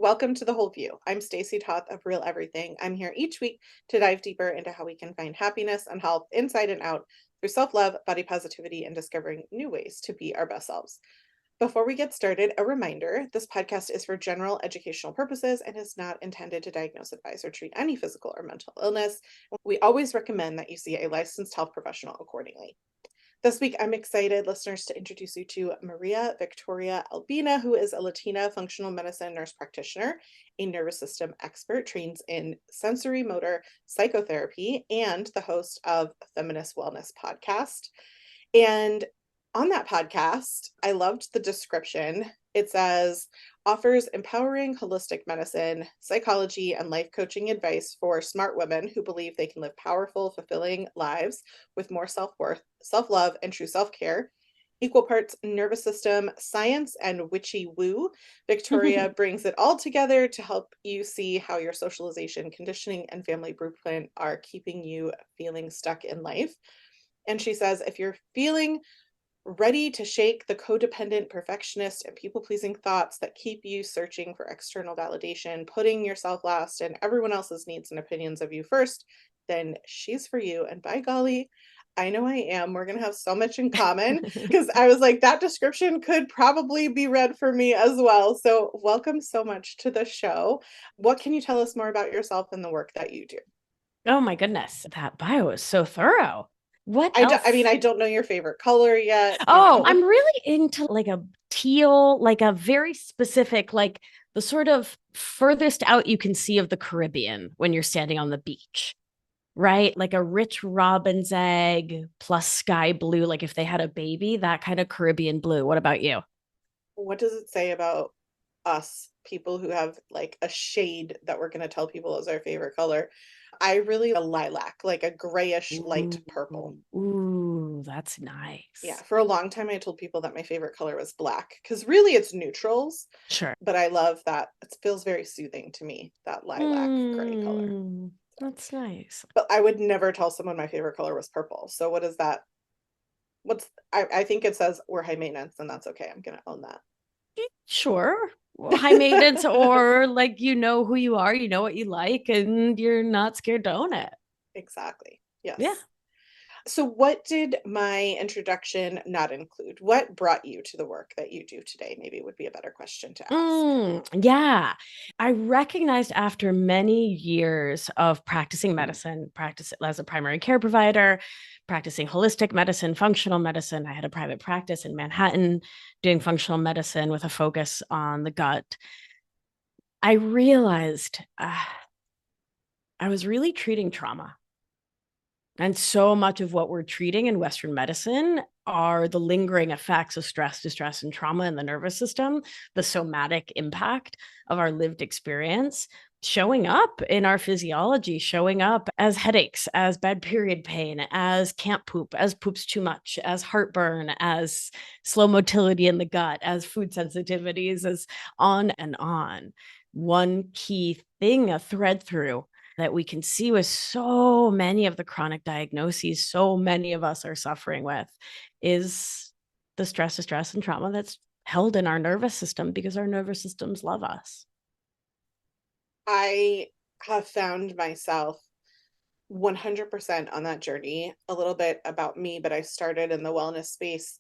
Welcome to The Whole View. I'm Stacy Toth of Real Everything. I'm here each week to dive deeper into how we can find happiness and health inside and out through self-love, body positivity, and discovering new ways to be our best selves. Before we get started, a reminder, this podcast is for general educational purposes and is not intended to diagnose, advise, or treat any physical or mental illness. We always recommend that you see a licensed health professional accordingly. This week, I'm excited, listeners, to introduce you to María-Victoria Albina, who is a Latina functional medicine nurse practitioner, a nervous system expert, trains in sensory motor psychotherapy, and the host of Feminist Wellness podcast. And on that podcast, I loved the description. It says, offers empowering holistic medicine, psychology, and life coaching advice for smart women who believe they can live powerful, fulfilling lives with more self-worth, self-love, and true self-care. Equal parts nervous system science and witchy woo. Victoria brings it all together to help you see how your socialization, conditioning, and family blueprint are keeping you feeling stuck in life. And she says, if you're feeling ready to shake the codependent, perfectionist, and people-pleasing thoughts that keep you searching for external validation, putting yourself last and everyone else's needs and opinions of you first, then she's for you. And by golly, I know I am. We're going to have so much in common because I was like, that description could probably be read for me as well. So welcome so much to the show. What can you tell us more about yourself and the work that you do? Oh my goodness, that bio is so thorough. What I else? don't know your favorite color yet, Oh, I'm really into like a teal, like a very specific, like the sort of furthest out you can see of the Caribbean when you're standing on the beach, right? Like a rich robin's egg plus sky blue, like if they had a baby, that kind of Caribbean blue. What about you? What does it say about us people who have like a shade that we're going to tell people is our favorite color? I really a lilac, like a grayish light purple. Ooh, that's Yeah, nice. for a long time I told people that my favorite color was black because really it's neutrals, Sure. but I love that it feels very soothing to me, that lilac gray color. That's nice. But I would never tell someone my favorite color was purple. So what is that? I think it says we're high maintenance and that's okay. I'm gonna own that. Sure. Well, high maintenance, or like you know who you are, you know what you like, and you're not scared to own it. Exactly. Yeah. Yes. So, what did my introduction not include? What brought you to the work that you do today? Maybe would be a better question to ask. Yeah. I recognized after many years of practicing medicine, practice as a primary care provider, practicing holistic medicine, functional medicine. I had a private practice in Manhattan doing functional medicine with a focus on the gut. I realized I was really treating trauma. And so much of what we're treating in Western medicine are the lingering effects of stress, distress, and trauma in the nervous system, the somatic impact of our lived experience showing up in our physiology, showing up as headaches, as bad period pain, as can't poop, as poops too much, as heartburn, as slow motility in the gut, as food sensitivities, as on and on. One key thing, a thread through that we can see with so many of the chronic diagnoses so many of us are suffering with is the stress, distress, and trauma that's held in our nervous system because our nervous systems love us. I have found myself 100% on that journey. A little bit about me, but I started in the wellness space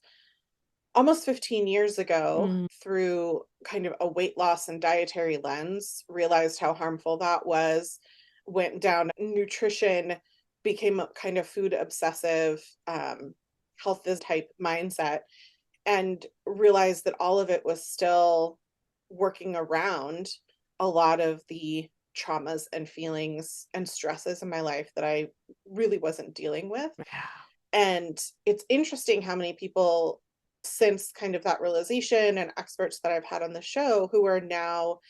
almost 15 years ago Mm. through kind of a weight loss and dietary lens, realized how harmful that was, went down nutrition, became a kind of food obsessive, health is type mindset, and realized that all of it was still working around a lot of the traumas and feelings and stresses in my life that I really wasn't dealing with. Yeah. And it's interesting how many people, since kind of that realization, and experts that I've had on the show who are now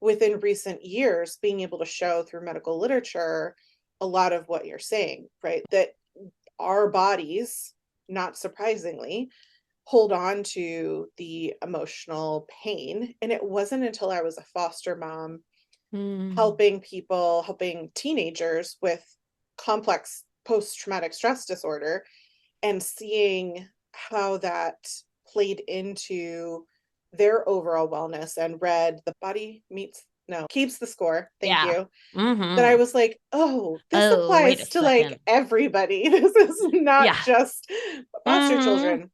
within recent years being able to show through medical literature a lot of what you're saying, right? That our bodies, not surprisingly, hold on to the emotional pain. And it wasn't until I was a foster mom Mm. helping people, helping teenagers with complex post traumatic stress disorder and seeing how that played into their overall wellness and read The Body Meets no, keeps the score. Thank Yeah. you. That I Mm-hmm. was like, oh, this Oh, wait a applies to like second. everybody. This is not Yeah. just foster Mm-hmm. children.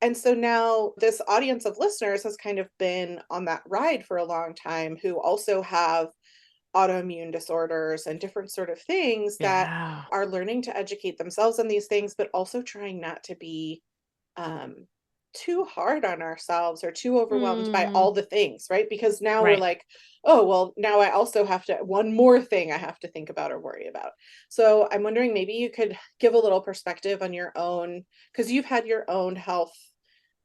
And so now this audience of listeners has kind of been on that ride for a long time who also have autoimmune disorders and different sort of things that Yeah. are learning to educate themselves on these things, but also trying not to be um, too hard on ourselves or too overwhelmed by Mm. all the things, right? Because now we're Right. like, oh, well, now I also have to, one more thing I have to think about or worry about. So I'm wondering maybe you could give a little perspective on your own, because you've had your own health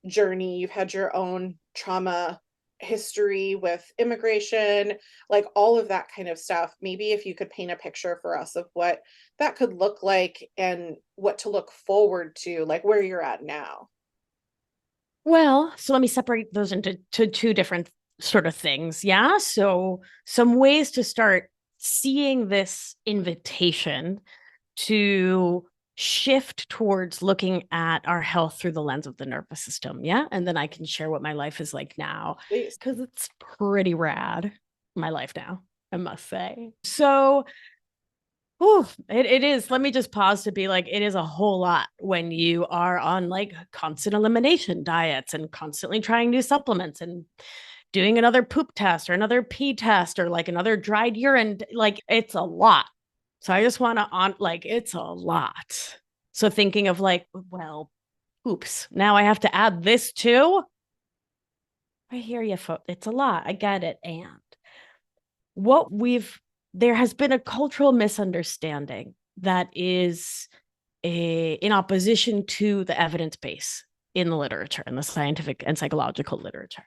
journey, you've had your own trauma history with immigration, like all of that kind of stuff. Maybe if you could paint a picture for us of what that could look like and what to look forward to, like where you're at now. Well, so let me separate those into two different sort of things. Yeah. So some ways to start seeing this invitation to shift towards looking at our health through the lens of the nervous system. Yeah. And then I can share what my life is like now Please. because it's pretty rad, my life now, I must say. So, it is. Let me just pause to be like, it is a whole lot when you are on like constant elimination diets and constantly trying new supplements and doing another poop test or another pee test or like another dried urine. Like it's a lot. So I just want to on like it's a lot. So thinking of like, well, oops, now I have to add this too. I hear you, folks. It's a lot. I get it. And what we've there has been a cultural misunderstanding that is in opposition to the evidence base in the literature, in the scientific and psychological literature.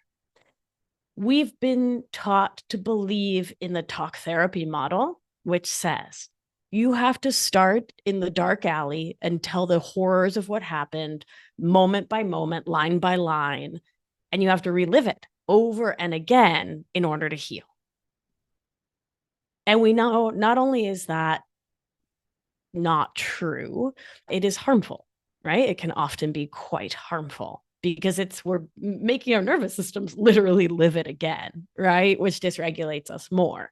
We've been taught to believe in the talk therapy model, which says you have to start in the dark alley and tell the horrors of what happened moment by moment, line by line, and you have to relive it over and again in order to heal. And we know not only is that not true, it is harmful, right? It can often be quite harmful because we're making our nervous systems literally live it again, right? Which dysregulates us more.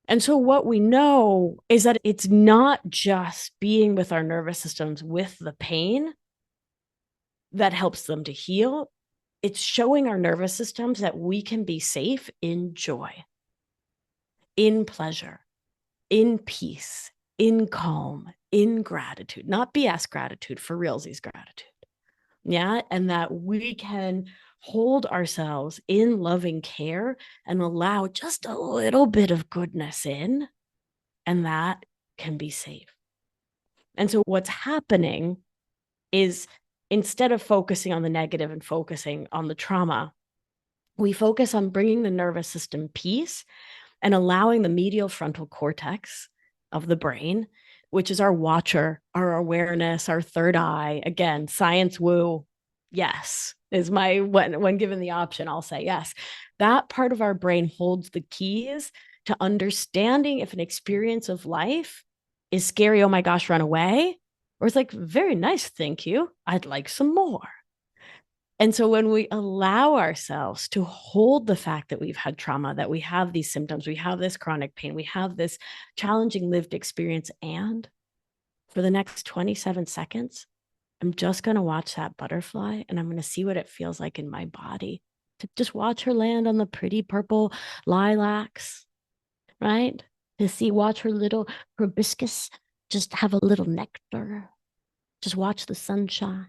And so what we know is that it's not just being with our nervous systems with the pain that helps them to heal. It's showing our nervous systems that we can be safe in joy, in pleasure, in peace, in calm, in gratitude, not BS gratitude, for realsies gratitude. Yeah. And that we can hold ourselves in loving care and allow just a little bit of goodness in, and that can be safe. And so what's happening is instead of focusing on the negative and focusing on the trauma, we focus on bringing the nervous system peace and allowing the medial frontal cortex of the brain, which is our watcher, our awareness, our third eye. Again, science woo, yes, is my when given the option, I'll say yes. That part of our brain holds the keys to understanding if an experience of life is scary, oh my gosh, run away, or it's like, very nice, thank you, I'd like some more. And so when we allow ourselves to hold the fact that we've had trauma, that we have these symptoms, we have this chronic pain, we have this challenging lived experience, and for the next 27 seconds, I'm just going to watch that butterfly and I'm going to see what it feels like in my body, to just watch her land on the pretty purple lilacs, right? Watch her little proboscis just have a little nectar, just watch the sunshine.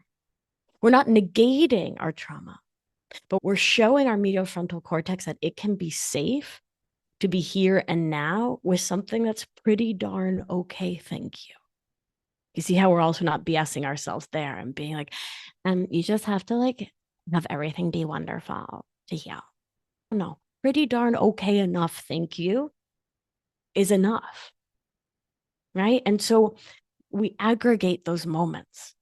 We're not negating our trauma, but we're showing our medial frontal cortex that it can be safe to be here and now with something that's pretty darn okay. Thank you. You see how we're also not BSing ourselves there and being like, you just have to like have everything be wonderful to heal. No, pretty darn okay enough. Thank you is enough. Right. And so we aggregate those moments.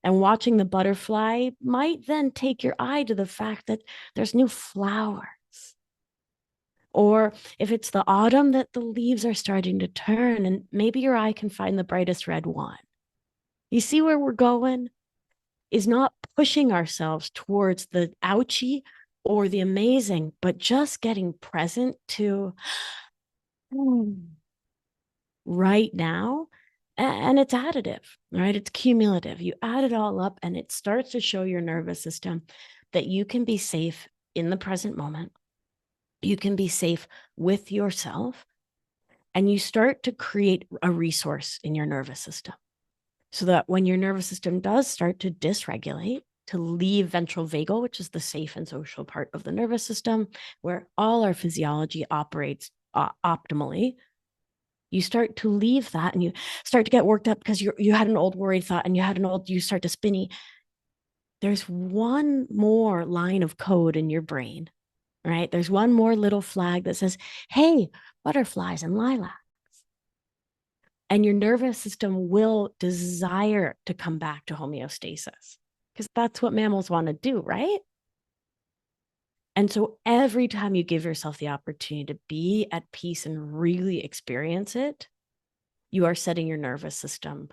And watching the butterfly might then take your eye to the fact that there's new flowers. Or if it's the autumn, that the leaves are starting to turn and maybe your eye can find the brightest red one. You see where we're going? Is not pushing ourselves towards the ouchy or the amazing, but just getting present to right now. And it's additive, right? It's cumulative. You add it all up and it starts to show your nervous system that you can be safe in the present moment. You can be safe with yourself, and you start to create a resource in your nervous system so that when your nervous system does start to dysregulate, to leave ventral vagal, which is the safe and social part of the nervous system, where all our physiology operates optimally, you start to leave that and you start to get worked up because you had an old worried thought and you start to spinny. There's one more line of code in your brain, right? There's one more little flag that says, hey, butterflies and lilac. And your nervous system will desire to come back to homeostasis because that's what mammals want to do, right? And so every time you give yourself the opportunity to be at peace and really experience it, you are setting your nervous system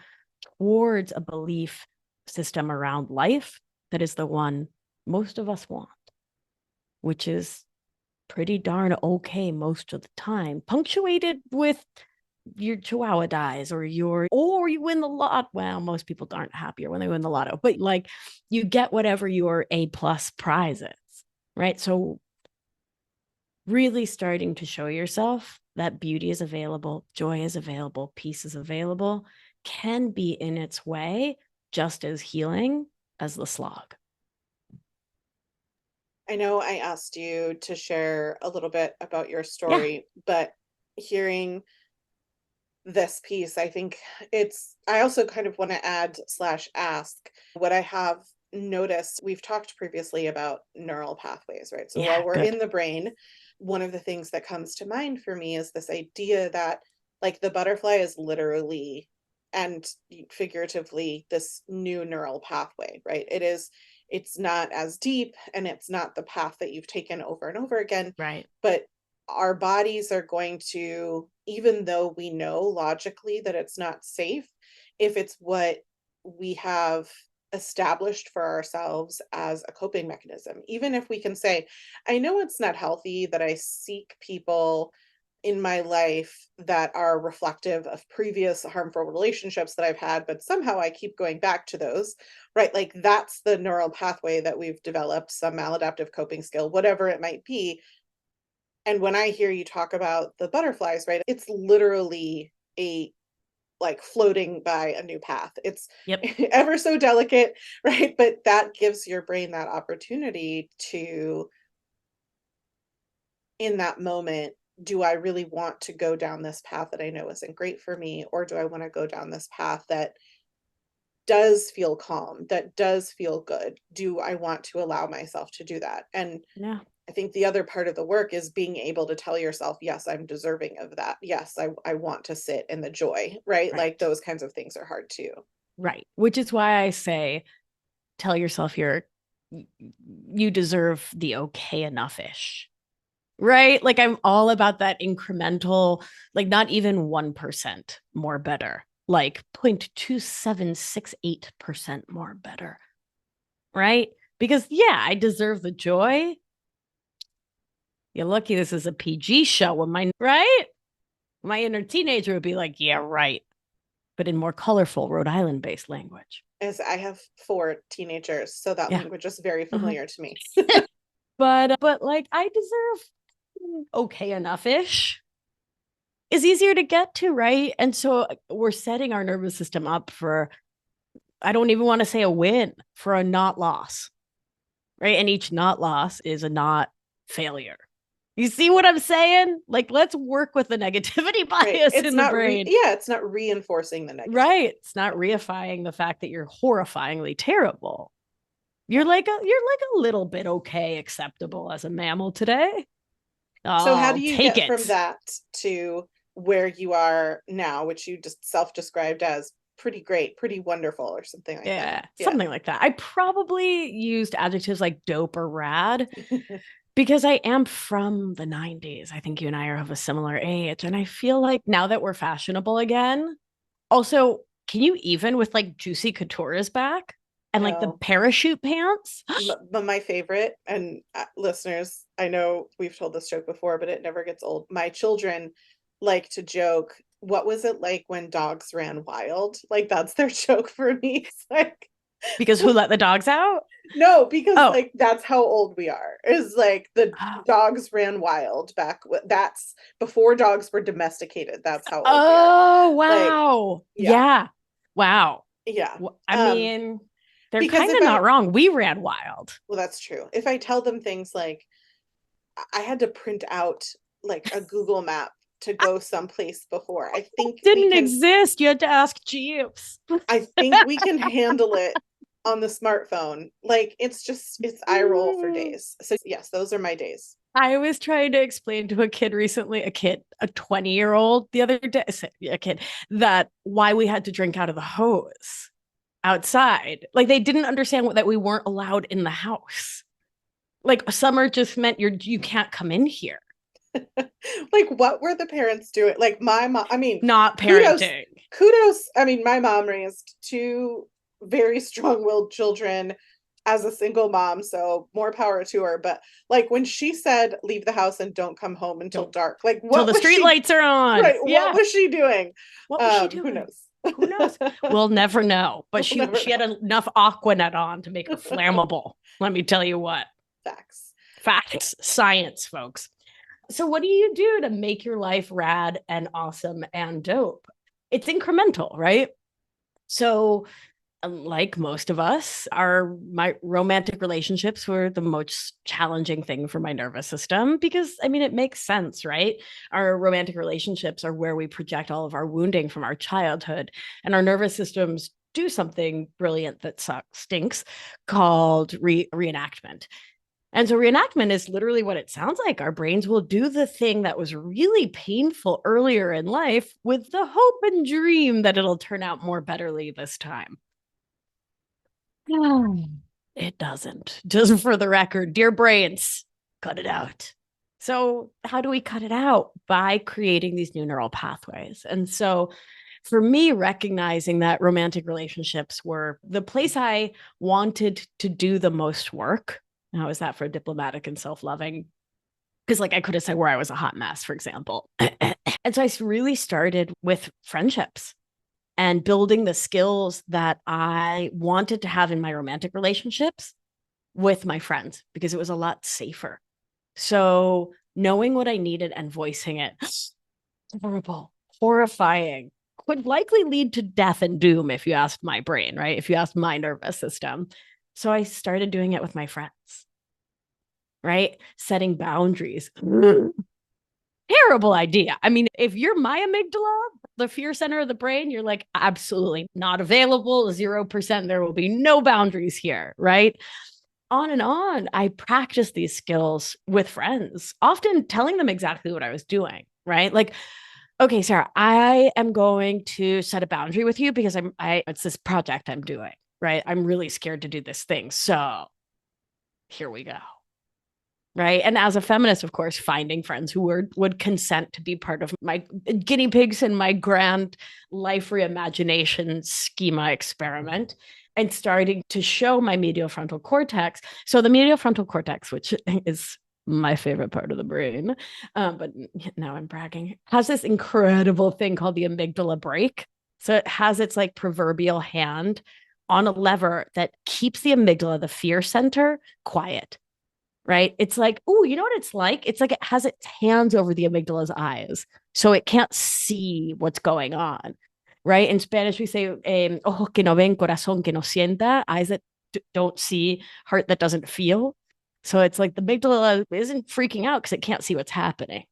towards a belief system around life that is the one most of us want, which is pretty darn okay most of the time, punctuated with your chihuahua dies or you win the lot. Well, most people aren't happier when they win the lotto, but like you get whatever your A+ prize is, right? So really starting to show yourself that beauty is available, joy is available, peace is available, can be in its way just as healing as the slog. I know I asked you to share a little bit about your Yeah. story, but hearing this piece, I think I also kind of want to add slash ask what I have noticed. We've talked previously about neural pathways, right? So Yeah. while we're Good. in the brain, one of the things that comes to mind for me is this idea that like the butterfly is literally and figuratively this new neural pathway, right? It's not as deep and it's not the path that you've taken over and over again, Right. but our bodies are going to, even though we know logically that it's not safe, if it's what we have established for ourselves as a coping mechanism, even if we can say, I know it's not healthy that I seek people in my life that are reflective of previous harmful relationships that I've had, but somehow I keep going back to those, right? Like that's the neural pathway that we've developed, some maladaptive coping skill, whatever it might be. And when I hear you talk about the butterflies, right, it's literally a like floating by a new path. It's Yep. ever so delicate, right? But that gives your brain that opportunity to, in that moment, do I really want to go down this path that I know isn't great for me? Or do I want to go down this path that does feel calm, that does feel good? Do I want to allow myself to do that? And Yeah. I think the other part of the work is being able to tell yourself, yes, I'm deserving of that. Yes, I want to sit in the joy, right? Like Right. those kinds of things are hard too. Right. Which is why I say, tell yourself you deserve the okay enough-ish. Right? Like I'm all about that incremental, like not even 1% more better, like 0.2768% more better. Right? Because yeah, I deserve the joy. You're lucky this is a PG show when right? My inner teenager would be like, yeah, right. But in more colorful Rhode Island based language. As I have 4 teenagers, so that Yeah. language is very Uh-huh. familiar to me. But like I deserve okay enough-ish is easier to get to, right? And so we're setting our nervous system up for, I don't even want to say a win, for a not loss, right? And each not loss is a not failure. You see what I'm saying? Like, let's work with the negativity Right. bias in the brain, It's not reinforcing the right? negativity. It's not reifying the fact that you're horrifyingly terrible. You're like a little bit okay, acceptable as a mammal today. So how I'll do you take get from it. that to where you are now, which you just self-described as pretty great, pretty wonderful, or something like that? Yeah, Yeah. something like that. I probably used adjectives like dope or rad because I am from the 90s. I think you and I are of a similar age. And I feel like now that we're fashionable again, also, can you even with like Juicy Couture is back? and like the No. parachute pants. But my favorite, and listeners, I know we've told this joke before, but it never gets old. My children like to joke, what was it like when dogs ran wild? Like that's their joke for me. It's like, Because who let the dogs out? no, because Oh. like that's how old we are. Is like the dogs ran wild back. That's before dogs were domesticated. That's how old we are. Oh, Like, wow. yeah, Yeah. Wow. yeah. I mean, they're Because kind if of I, not wrong. We ran wild. well, that's true. If I tell them things like, I had to print out like a Google map to go someplace before. Didn't exist. You had to ask Jeeves. I think we can handle it on the smartphone. Like it's eye roll for days. So yes, those are my days. I was trying to explain to a kid recently, a 20-year-old the other day, a kid, that why we had to drink out of the hose outside. Like they didn't understand that we weren't allowed in the house. Like summer just meant you can't come in here. Like what were the parents doing? Like my mom, I mean, Not parenting. Kudos. I mean, my mom raised two very strong-willed children as a single mom, so more power to her. But like when she said leave the house and don't come home until dark, like Till what the was street she lights are on. right? Yeah. What was she doing? What was she doing? Who knows? Who knows? We'll never know. But We'll she had enough Aquanet on to make her flammable. Let me tell you what. Facts. Science, folks. So what do you do to make your life rad and awesome and dope? It's incremental, right? So like most of us, my romantic relationships were the most challenging thing for my nervous system because, I mean, it makes sense, right? Our romantic relationships are where we project all of our wounding from our childhood, and our nervous systems do something brilliant that stinks called reenactment. And so reenactment is literally what it sounds like. Our brains will do the thing that was really painful earlier in life with the hope and dream that it'll turn out more betterly this time. It doesn't. Just for the record, dear brains, cut it out. So, how do we cut it out? By creating these new neural pathways. And so, for me, recognizing that romantic relationships were the place I wanted to do the most work. How is that for diplomatic and self-loving? Because, like, I could have said where I was a hot mess, for example. And so I really started with friendships and building the skills that I wanted to have in my romantic relationships with my friends because it was a lot safer. So knowing what I needed and voicing it, horrible, horrifying, could likely lead to death and doom if you asked my brain, right? If you asked my nervous system. So I started doing it with my friends, right? Setting boundaries. Terrible idea. I mean, if you're my amygdala, the fear center of the brain, you're like, absolutely not available, 0%. There will be no boundaries here, right? On and on. I practiced these skills with friends, often telling them exactly what I was doing, right? Like, okay, Sarah, I am going to set a boundary with you because it's this project I'm doing, right? I'm really scared to do this thing. So here we go. Right. And as a feminist, of course, finding friends who would consent to be part of my guinea pigs in my grand life reimagination schema experiment and starting to show my medial frontal cortex. So the medial frontal cortex, which is my favorite part of the brain, but now I'm bragging, has this incredible thing called the amygdala brake. So it has its like proverbial hand on a lever that keeps the amygdala, the fear center, quiet. Right? It's like, oh, you know what it's like? It's like it has its hands over the amygdala's eyes, so it can't see what's going on. Right? In Spanish, we say, ojos que no ven, corazón que no sienta, eyes that don't see, heart that doesn't feel. So it's like the amygdala isn't freaking out because it can't see what's happening.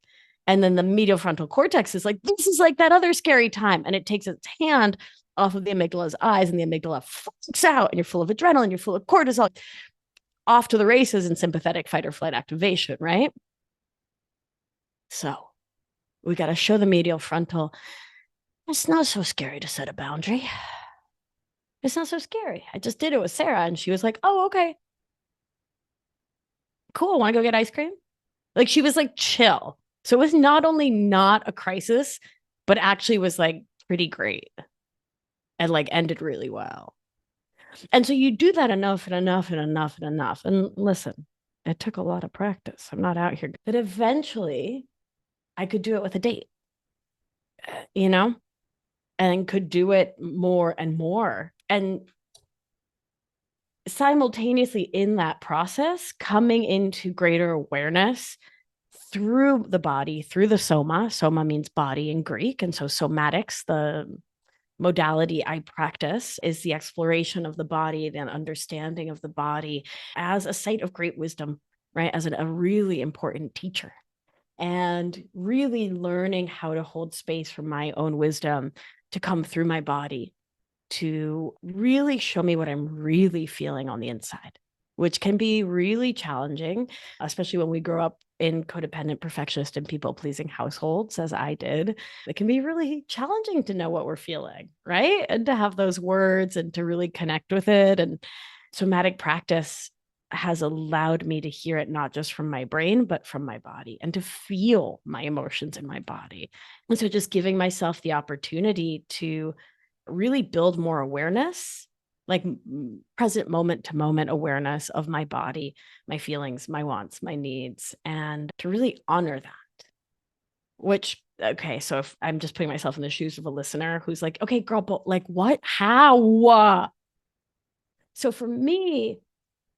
And then the medial frontal cortex is like, this is like that other scary time. And it takes its hand off of the amygdala's eyes, and the amygdala freaks out, and you're full of adrenaline, you're full of cortisol, off to the races in sympathetic fight or flight activation, right? So we got to show the medial frontal. It's not so scary to set a boundary. It's not so scary. I just did it with Sarah, and she was like, oh, okay. Cool. Want to go get ice cream? Like she was like chill. So it was not only not a crisis, but actually was like pretty great and like ended really well. And so you do that enough and enough and enough and enough. And listen, it took a lot of practice. I'm not out here. But eventually I could do it with a date, you know, and could do it more and more. And simultaneously in that process, coming into greater awareness through the body, through the soma. Soma means body in Greek. And so somatics, the modality I practice, is the exploration of the body, the understanding of the body as a site of great wisdom, right? As a really important teacher. And really learning how to hold space for my own wisdom to come through my body to really show me what I'm really feeling on the inside, which can be really challenging, especially when we grow up in codependent, perfectionist, and people pleasing households, as I did. It can be really challenging to know what we're feeling, right? And to have those words and to really connect with it. And somatic practice has allowed me to hear it not just from my brain, but from my body and to feel my emotions in my body. And so just giving myself the opportunity to really build more awareness, like present moment to moment awareness of my body, my feelings, my wants, my needs, and to really honor that. Which, okay, so if I'm just putting myself in the shoes of a listener who's like, okay, girl, but like what? How? So for me,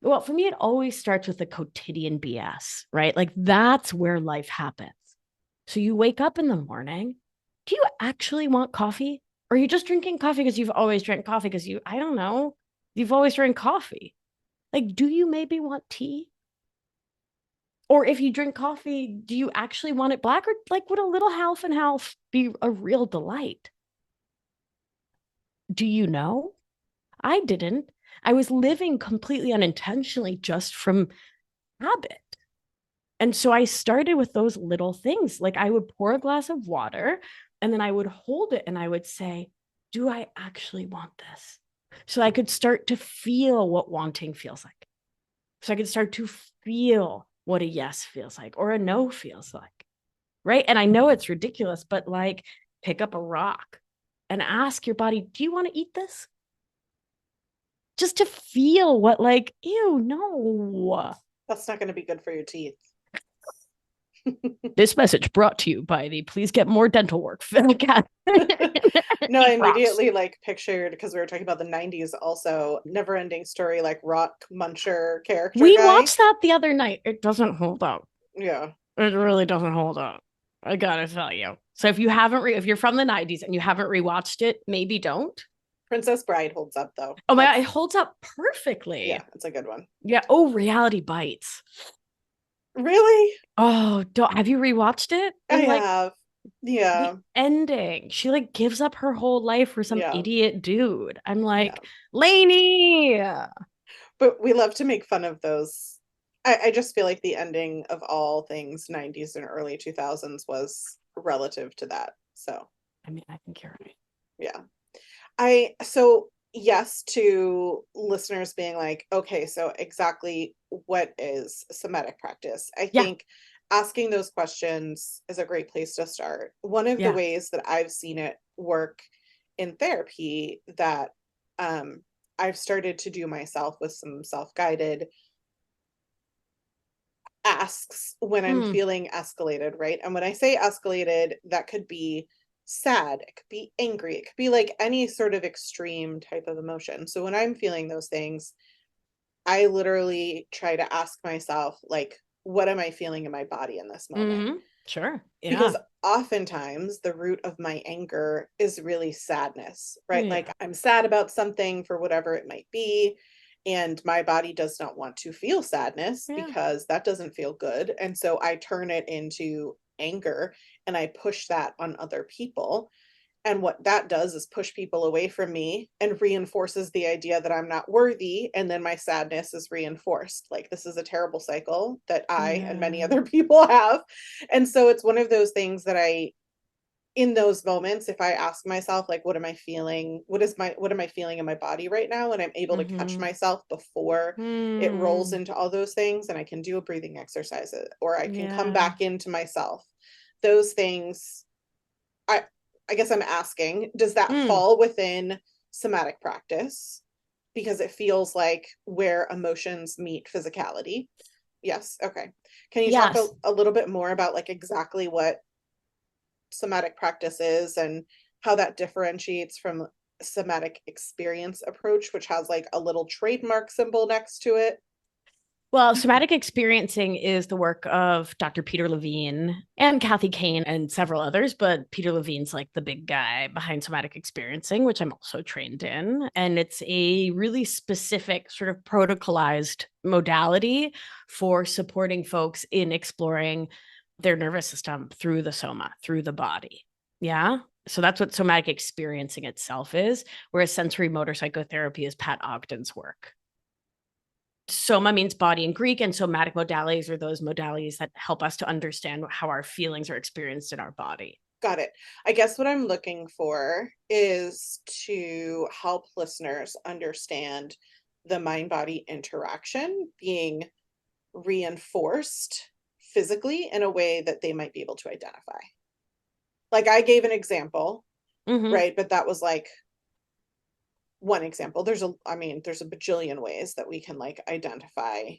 well, for me, it always starts with the quotidian BS, right? Like that's where life happens. So you wake up in the morning. Do you actually want coffee? Or are you just drinking coffee because you've always drank coffee because I don't know, you've always drank coffee? Like, do you maybe want tea? Or if you drink coffee, do you actually want it black, or like would a little half and half be a real delight? Do you know? I didn't. I was living completely unintentionally just from habit. And so I started with those little things. Like I would pour a glass of water and then I would hold it and I would say, do I actually want this? So I could start to feel what wanting feels like. So I could start to feel what a yes feels like or a no feels like. Right. And I know it's ridiculous, but like pick up a rock and ask your body, do you want to eat this? Just to feel what, like, ew, no. That's not going to be good for your teeth. This message brought to you by the Please Get More Dental Work. No, I immediately like pictured, because we were talking about the 90s also, Never Ending Story, like rock muncher character We guy. watched that the other night. It doesn't hold up. Yeah. It really doesn't hold up. I gotta tell you. So if you haven't, if you're from the 90s and you haven't rewatched it, maybe don't. Princess Bride holds up though. Oh my God, it holds up perfectly. Yeah, it's a good one. Yeah. Oh, Reality Bites. Really? Oh, don't have you rewatched it? I And like have. Yeah. the ending, she like gives up her whole life for some Yeah. idiot dude. I'm Yeah. like, Lainey. But we love to make fun of those. I just feel like the ending of all things 90s and early 2000s was relative to that. So, I mean, I think you're right. yeah. So yes, to listeners being like, okay, so exactly what is somatic practice? I Yeah. think asking those questions is a great place to start. One of the Yeah. ways that I've seen it work in therapy that I've started to do myself with some self-guided asks when I'm Hmm. feeling escalated, right? And when I say escalated, that could be sad, it could be angry, it could be like any sort of extreme type of emotion. So when I'm feeling those things, I literally try to ask myself, like, what am I feeling in my body in this moment? Mm-hmm. Sure. Yeah. Because oftentimes the root of my anger is really sadness, right? Like Yeah. I'm sad about something for whatever it might be. And my body does not want to feel sadness Yeah. because that doesn't feel good. And so I turn it into anger and I push that on other people. And what that does is push people away from me and reinforces the idea that I'm not worthy. And then my sadness is reinforced. Like, this is a terrible cycle that I and many Yeah. other people have. And so it's one of those things that in those moments, if I ask myself, like, what am I feeling? What am I feeling in my body right now? And I'm able to catch Mm-hmm. myself before it rolls Hmm. into all those things. And I can do a breathing exercise or I can come Yeah. back into myself. Those things I I guess I'm asking, does that Mm. fall within somatic practice? because it feels like where emotions meet physicality. Yes. Okay. Can you talk Yes. a little bit more about like exactly what somatic practice is and how that differentiates from somatic experience approach, which has like a little trademark symbol next to it? Well, somatic experiencing is the work of Dr. Peter Levine and Kathy Kane and several others, but Peter Levine's like the big guy behind somatic experiencing, which I'm also trained in. And it's a really specific sort of protocolized modality for supporting folks in exploring their nervous system through the soma, through the body. Yeah. So that's what somatic experiencing itself is, whereas sensory motor psychotherapy is Pat Ogden's work. Soma means body in Greek, and somatic modalities are those modalities that help us to understand how our feelings are experienced in our body. Got it. I guess what I'm looking for is to help listeners understand the mind body interaction being reinforced physically in a way that they might be able to identify. Like I gave an example, right? But that was like one example. There's a bajillion ways that we can like identify.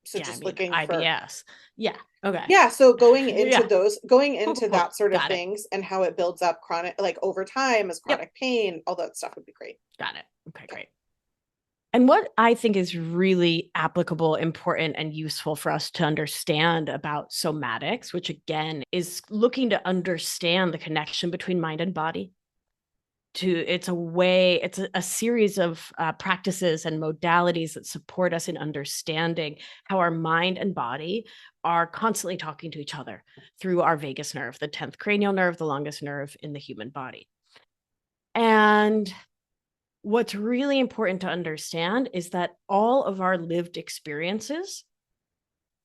So Yeah, just looking for IBS. Yeah. Okay. yeah, so going into Yeah. that sort of Got it. things and how it builds up chronic, like over time as Yep. chronic pain, all that stuff would be great. Got it. Okay, great. And what I think is really applicable, important, and useful for us to understand about somatics, which again is looking to understand the connection between mind and body. It's a series of practices and modalities that support us in understanding how our mind and body are constantly talking to each other through our vagus nerve, the 10th cranial nerve, the longest nerve in the human body. And what's really important to understand is that all of our lived experiences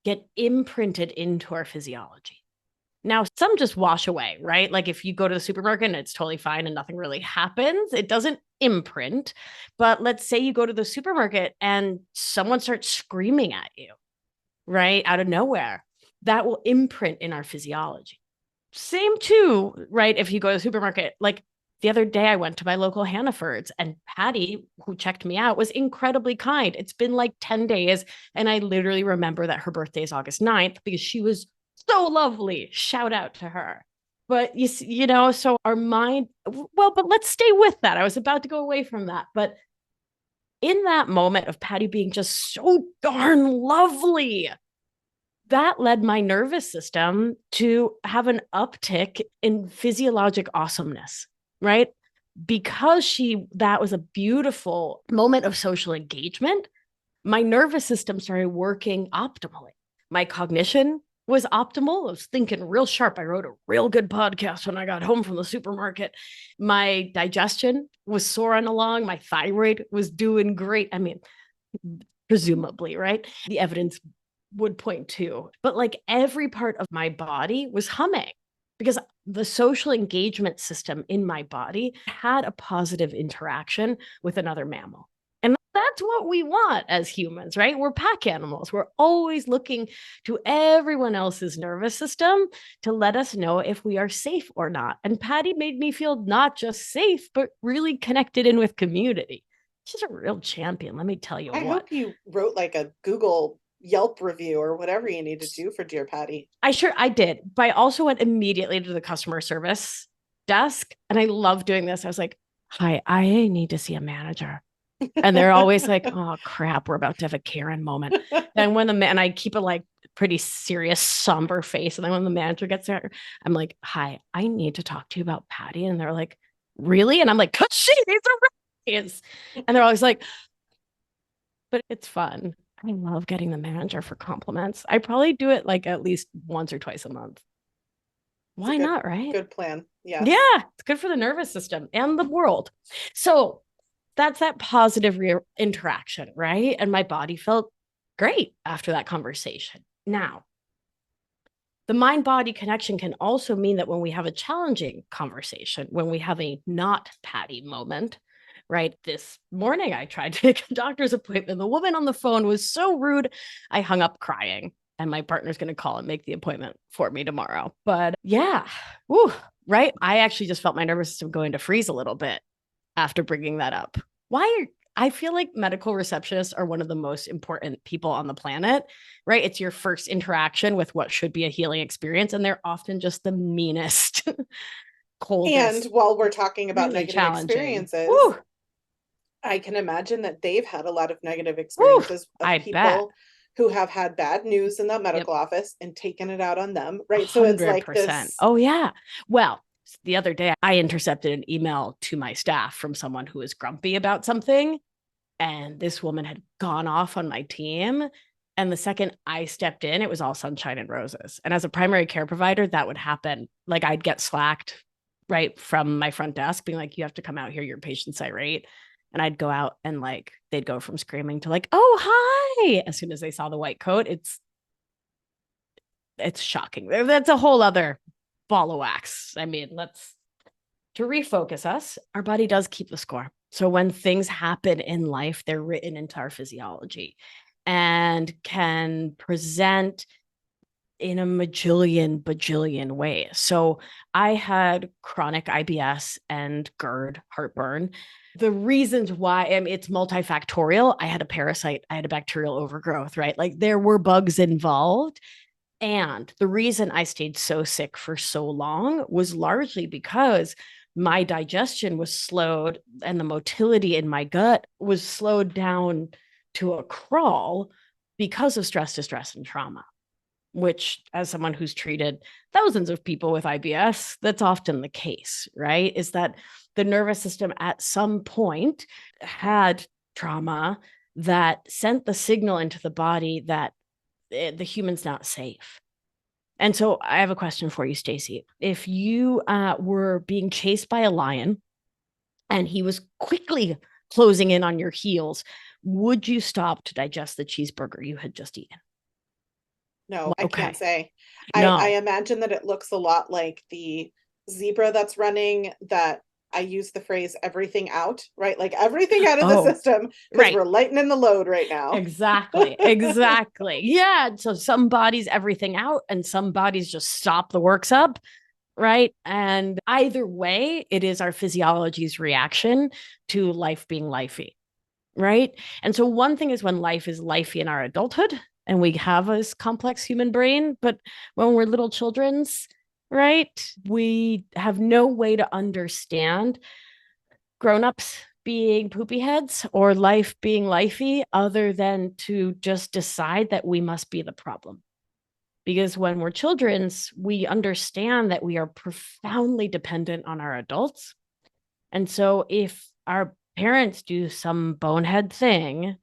get imprinted into our physiology. Now, some just wash away, right? Like if you go to the supermarket and it's totally fine and nothing really happens, it doesn't imprint. But let's say you go to the supermarket and someone starts screaming at you, right? Out of nowhere. That will imprint in our physiology. Same too, right? If you go to the supermarket, like the other day I went to my local Hannaford's and Patty, who checked me out, was incredibly kind. It's been like 10 days. And I literally remember that her birthday is August 9th because she was so lovely. Shout out to her. But so our mind, well, but let's stay with that. I was about to go away from that. But in that moment of Patty being just so darn lovely, that led my nervous system to have an uptick in physiologic awesomeness, right? Because that was a beautiful moment of social engagement, my nervous system started working optimally. My cognition was optimal. I was thinking real sharp. I wrote a real good podcast when I got home from the supermarket. My digestion was soaring along. My thyroid was doing great. I mean, presumably, right? The evidence would point to, but like every part of my body was humming because the social engagement system in my body had a positive interaction with another mammal. And that's what we want as humans, right? We're pack animals. We're always looking to everyone else's nervous system to let us know if we are safe or not. And Patty made me feel not just safe, but really connected in with community. She's a real champion, let me tell you I what. hope you wrote like a Google Yelp review or whatever you need to do for Dear Patty. I did, but I also went immediately to the customer service desk, and I love doing this. I was like, "Hi, I need to see a manager." And they're always like, "Oh crap, we're about to have a Karen moment." Then when and I keep a like pretty serious, somber face, and then when the manager gets there, I'm like, "Hi, I need to talk to you about Patty," and they're like, "Really?" And I'm like, "Cause she needs a raise," and they're always like, "But it's fun." I love getting the manager for compliments. I probably do it like at least once or twice a month. Why not, right? Good plan. Yes. Yeah, it's good for the nervous system and the world. So that's that positive interaction, right? And my body felt great after that conversation. Now, the mind body connection can also mean that when we have a challenging conversation, when we have a not Patty moment, right? This morning, I tried to make a doctor's appointment. The woman on the phone was so rude, I hung up crying. And my partner's going to call and make the appointment for me tomorrow. But yeah, whew, right? I actually just felt my nervous system going to freeze a little bit after bringing that up. I feel like medical receptionists are one of the most important people on the planet, right? It's your first interaction with what should be a healing experience, and they're often just the meanest, And coldest, while we're talking about really negative challenging. experiences, Woo, I can imagine that they've had a lot of negative woo, experiences of I bet. people who have had bad news in the Yep. medical office and taken it out on them, right? So it's like 100%. this. Oh, yeah. Well, the other day I intercepted an email to my staff from someone who was grumpy about something. And this woman had gone off on my team. And the second I stepped in, it was all sunshine and roses. And as a primary care provider, that would happen. Like I'd get slacked right from my front desk being like, you have to come out here, your patient's irate. And I'd go out and like they'd go from screaming to like, oh, hi. As soon as they saw the white coat, it's shocking. That's a whole other ball of wax. I mean, to refocus us, our body does keep the score. So when things happen in life, they're written into our physiology and can present in a bajillion ways. So I had chronic IBS and GERD, heartburn. The reasons why, I mean, it's multifactorial. I had a parasite, I had a bacterial overgrowth, right? Like there were bugs involved. And the reason I stayed so sick for so long was largely because my digestion was slowed and the motility in my gut was slowed down to a crawl because of stress, distress, and trauma, which, as someone who's treated thousands of people with IBS, that's often the case, right? Is that the nervous system at some point had trauma that sent the signal into the body that the human's not safe. And so I have a question for you, Stacy. If you were being chased by a lion and he was quickly closing in on your heels, would you stop to digest the cheeseburger you had just eaten? No, I can't Okay. say. I No. imagine that it looks a lot like the zebra that's running, that I use the phrase everything out, right? Like everything out of the Oh, system because right. we're lightening the load right now. Exactly. Exactly. Yeah. So some bodies, everything out, and some bodies just stop the works up. Right. And either way, it is our physiology's reaction to life being lifey. Right. And so one thing is when life is lifey in our adulthood and we have this complex human brain, but when we're little children's, right, we have no way to understand grown-ups being poopy heads or life being lifey other than to just decide that we must be the problem. Because when we're children's, we understand that we are profoundly dependent on our adults. And so if our parents do some bonehead thing,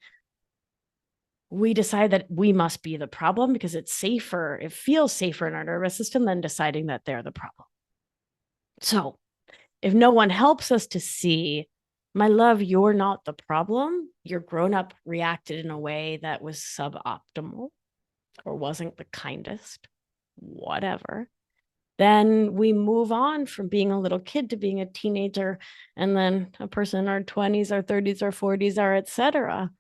we decide that we must be the problem because it's safer. It feels safer in our nervous system than deciding that they're the problem. So if no one helps us to see, my love, you're not the problem, your grown up reacted in a way that was suboptimal or wasn't the kindest, whatever, then we move on from being a little kid to being a teenager and then a person in our 20s, our 30s, our 40s, our etc.,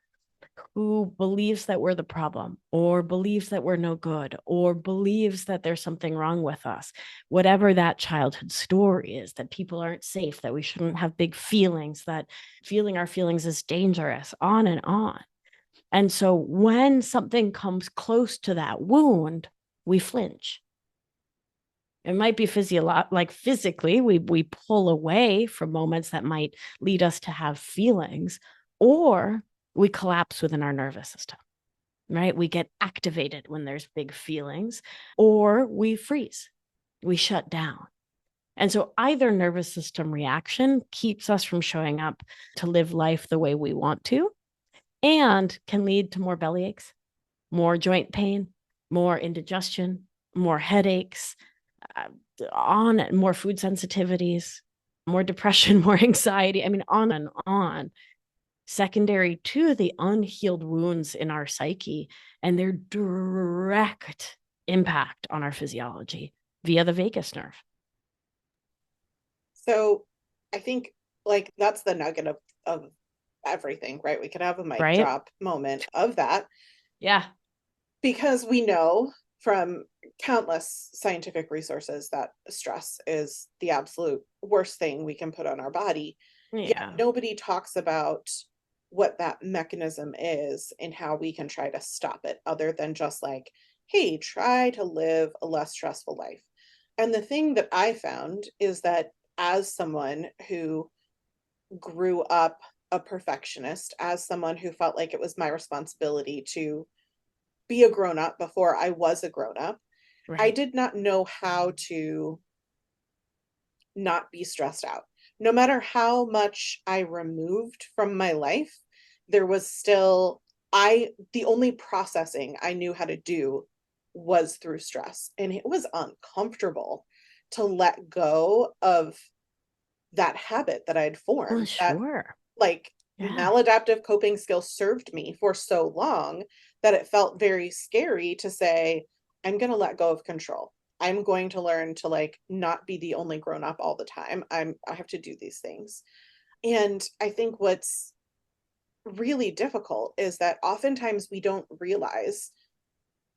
who believes that we're the problem or believes that we're no good or believes that there's something wrong with us, whatever that childhood story is, that people aren't safe, that we shouldn't have big feelings, that feeling our feelings is dangerous, on and on. And so when something comes close to that wound, we flinch. It might be like physically, we pull away from moments that might lead us to have feelings, or we collapse within our nervous system, right? We get activated when there's big feelings, or we freeze, we shut down. And so either nervous system reaction keeps us from showing up to live life the way we want to, and can lead to more belly aches, more joint pain, more indigestion, more headaches, uh, on more food sensitivities, more depression, more anxiety. I mean, on and on. Secondary to the unhealed wounds in our psyche and their direct impact on our physiology via the vagus nerve. So I think like that's the nugget of everything, right? We could have a mic Right? drop moment of that Yeah. because we know from countless scientific resources that stress is the absolute worst thing we can put on our body. Yet Yeah. nobody talks about what that mechanism is and how we can try to stop it other than just like, hey, try to live a less stressful life. And the thing that I found is that as someone who grew up a perfectionist, as someone who felt like it was my responsibility to be a grown up before I was a grown up, I Right. did not know how to not be stressed out. No matter how much I removed from my life, there was still the only processing I knew how to do was through stress. And it was uncomfortable to let go of that habit that I'd Well, formed, that sure. like Yeah. maladaptive coping skills served me for so long that it felt very scary to say, I'm going to let go of control. I'm going to learn to like not be the only grown up all the time. I have to do these things. And I think what's really difficult is that oftentimes we don't realize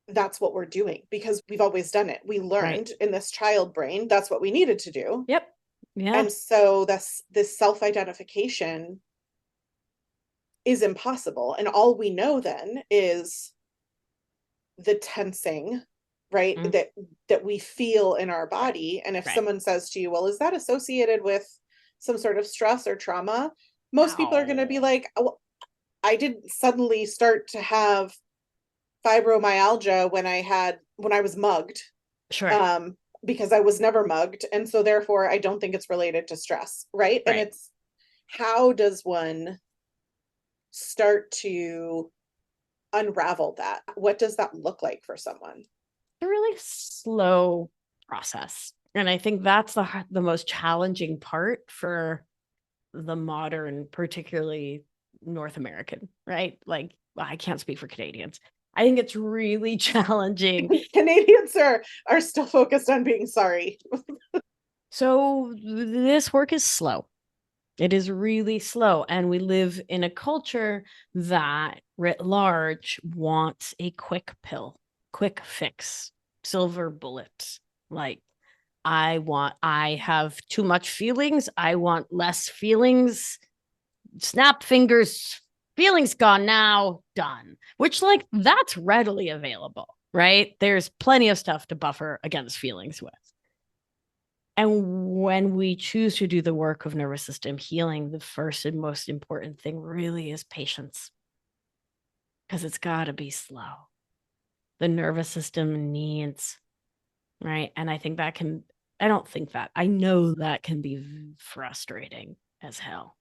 that's what we're doing because we've always done it. We Right. learned in this child brain that's what we needed to do. Yep. Yeah. And so this self-identification is impossible. And all we know then is the tensing, right? Mm, That we feel in our right. body. And if Right. someone says to you, well, is that associated with some sort of stress or trauma? Most people are going to be Ow. like, oh, I didn't suddenly start to have fibromyalgia when I was mugged. Sure. Um, because I was never mugged. And so therefore I don't think it's related to stress, right? And Right. it's how does one start to unravel that? What does that look like for someone? A really slow process. And I think that's the most challenging part for the modern, particularly North American, right? Like, well, I can't speak for Canadians. I think it's really challenging. Canadians are still focused on being sorry. So this work is slow. It is really slow. And we live in a culture that, writ large, wants a quick pill, quick fix, silver bullet. Like, I have too much feelings. I want less feelings. Snap fingers, feelings gone now, done. Which, like, that's readily available, right? There's plenty of stuff to buffer against feelings with. And when we choose to do the work of nervous system healing, the first and most important thing really is patience, because it's got to be slow. The nervous system needs, right? And I don't think that, I know that can be frustrating as hell.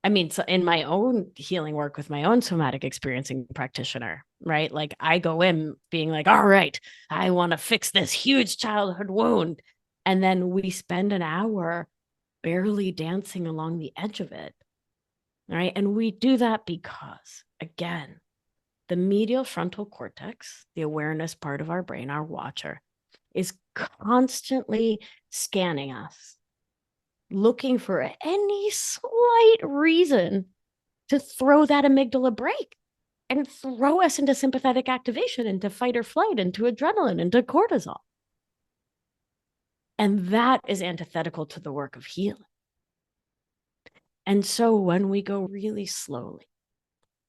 I mean, so in my own healing work with my own somatic experiencing practitioner, right? Like I go in being like, all right, I want to fix this huge childhood wound. And then we spend an hour barely dancing along the edge of it. Right. And we do that because, again, the medial frontal cortex, the awareness part of our brain, our watcher, is constantly scanning us, looking for any slight reason to throw that amygdala break and throw us into sympathetic activation, into fight or flight, into adrenaline, into cortisol. And that is antithetical to the work of healing. And so when we go really slowly,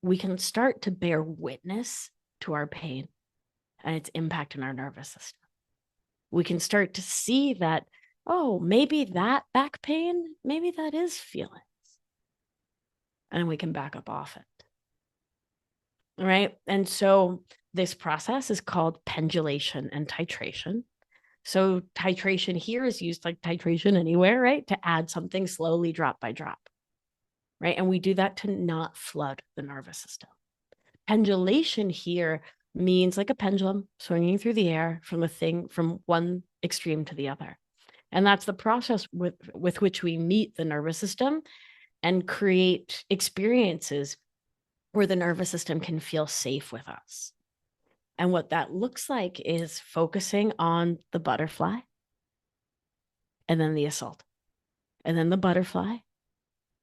we can start to bear witness to our pain and its impact on our nervous system. We can start to see that, oh, maybe that back pain, maybe that is feelings. And we can back up off it. Right. And so this process is called pendulation and titration. So titration here is used like titration anywhere, right? To add something slowly, drop by drop. Right. And we do that to not flood the nervous system. Pendulation here means like a pendulum swinging through the air from one extreme to the other. And that's the process with which we meet the nervous system and create experiences where the nervous system can feel safe with us. And what that looks like is focusing on the butterfly and then the assault, and then the butterfly,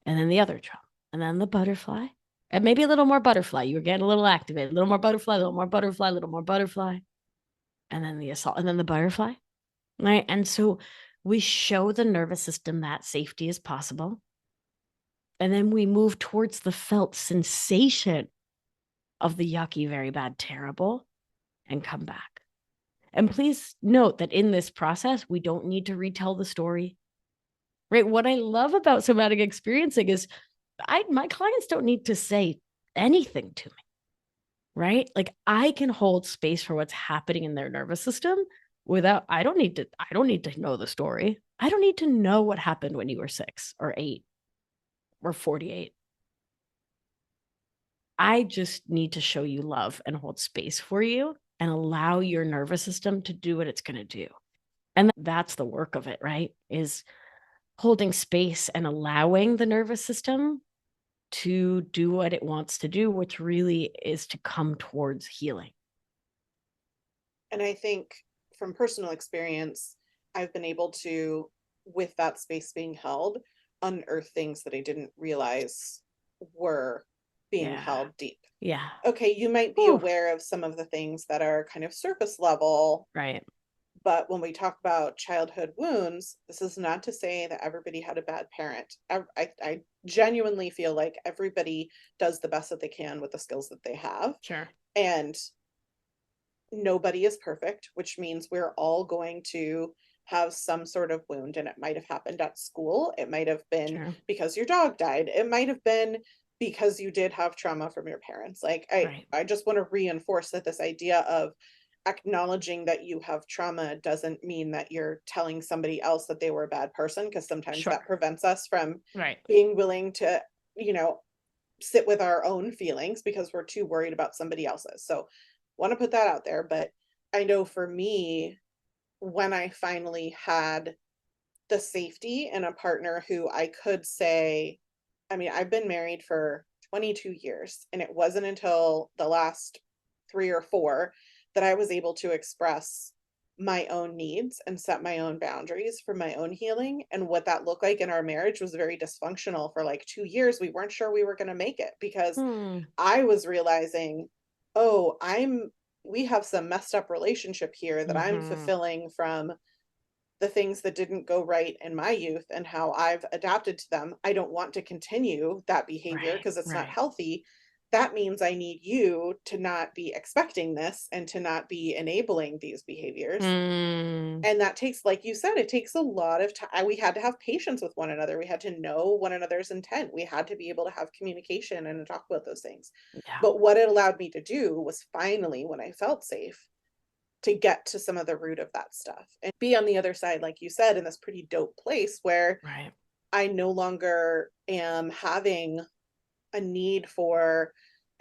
and then the other drum, and then the butterfly, and maybe a little more butterfly. You're getting a little activated, a little more butterfly, a little more butterfly, a little more butterfly, and then the assault, and then the butterfly. Right. And so we show the nervous system that safety is possible. And then we move towards the felt sensation of the yucky, very bad, terrible, and come back. And please note that in this process, we don't need to retell the story, right? What I love about somatic experiencing is my clients don't need to say anything to me, right? Like I can hold space for what's happening in their nervous system without, I don't need to know the story. I don't need to know what happened when you were 6 or 8 or 48. I just need to show you love and hold space for you and allow your nervous system to do what it's going to do. And that's the work of it, right? Is holding space and allowing the nervous system to do what it wants to do, which really is to come towards healing. And I think from personal experience, I've been able to, with that space being held, unearth things that I didn't realize were being Yeah. held deep. Yeah. Okay, you might be Whew. aware of some of the things that are kind of surface level, Right. but when we talk about childhood wounds, this is not to say that everybody had a bad parent. I genuinely feel like everybody does the best that they can with the skills that they have. Sure. And nobody is perfect, which means we're all going to have some sort of wound, and it might have happened at school. It might have been Sure. because your dog died. It might have been because you did have trauma from your parents. Like Right. I just want to reinforce that this idea of acknowledging that you have trauma doesn't mean that you're telling somebody else that they were a bad person, because sometimes Sure. that prevents us from Right. being willing to, you know, sit with our own feelings because we're too worried about somebody else's. So want to put that out there. But I know for me, when I finally had the safety in a partner who I could say, I mean, I've been married for 22 years, and it wasn't until the last 3 or 4 that I was able to express my own needs and set my own boundaries for my own healing. And what that looked like in our marriage was very dysfunctional for like 2 years. We weren't sure we were going to make it because Hmm. I was realizing, oh, we have some messed up relationship here that I'm Mm-hmm. fulfilling from the things that didn't go right in my youth and how I've adapted to them. I don't want to continue that behavior Right. because it's not Right. healthy. That means I need you to not be expecting this and to not be enabling these behaviors. Mm. And that takes, like you said, it takes a lot of time. We had to have patience with one another. We had to know one another's intent. We had to be able to have communication and talk about those things. Yeah. But what it allowed me to do was finally, when I felt safe, to get to some of the root of that stuff and be on the other side, like you said, in this pretty dope place where Right. I no longer am having a need for